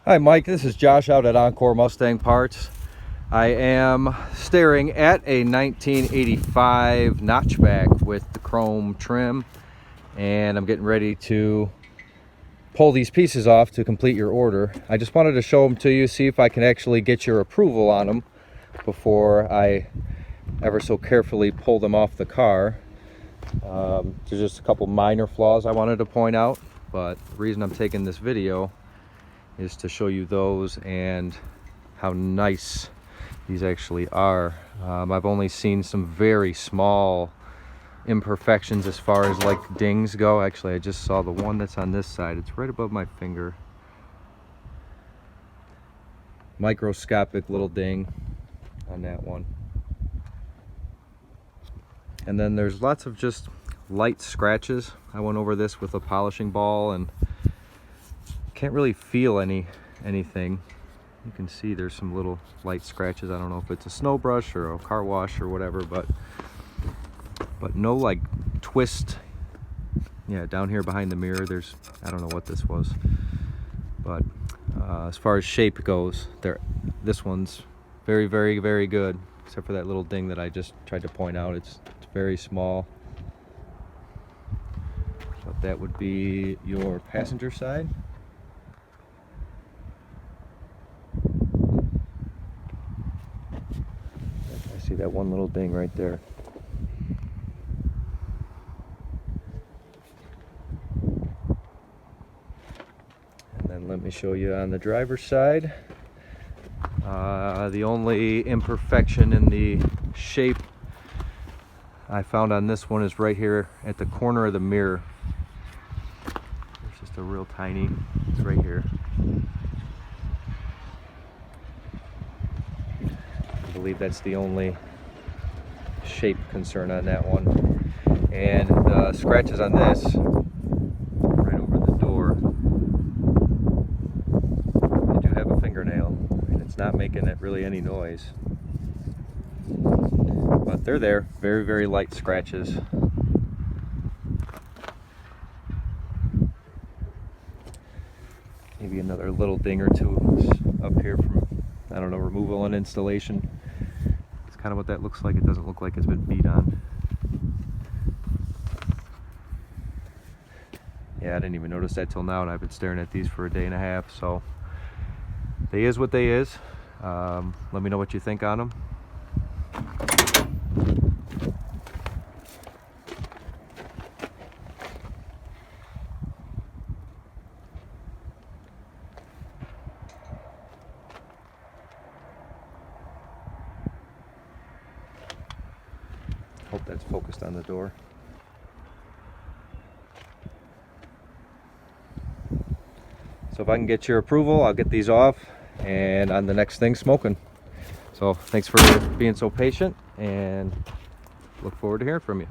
Hi Mike, this is Josh out at Encore Mustang Parts. I am staring at a 1985 notchback with the chrome trim, and I'm getting ready to pull these pieces off to complete your order. I just wanted to show them to you, see if I can actually get your approval on them before I ever so carefully pull them off the car. There's just a couple minor flaws I wanted to point out, but the reason I'm taking this video is to show you those and how nice these actually are. I've only seen some very small imperfections as far as like dings go. Actually, I just saw the one that's on this side. It's right above my finger. Microscopic little ding on that one. And then there's lots of just light scratches. I went over this with a polishing ball and can't really feel anything. You can see there's some little light scratches. I don't know if it's a snow brush or a car wash or whatever, but no like twist. Yeah, down here behind the mirror there's, I don't know what this was, but as far as shape goes, this one's very good, except for that little ding that I just tried to point out. It's very small. But that would be your passenger side. See that one little ding right there. And then let me show you on the driver's side. The only imperfection in the shape I found on this one is right here at the corner of the mirror. There's just a real tiny, it's right here. I believe that's the only shape concern on that one. And the scratches on this right over the door, they do have a fingernail, and it's not making it really any noise, but they're there. Very light scratches. Maybe another little ding or two up here from, I don't know, removal and installation. Kind of what that looks like. It doesn't look like it's been beat on. Yeah, I didn't even notice that till now, and I've been staring at these for a day and a half. So they is what they is. Let me know what you think on them. Hope that's focused on the door. So if I can get your approval, I'll get these off and on the next thing, smoking. So thanks for being so patient, and look forward to hearing from you.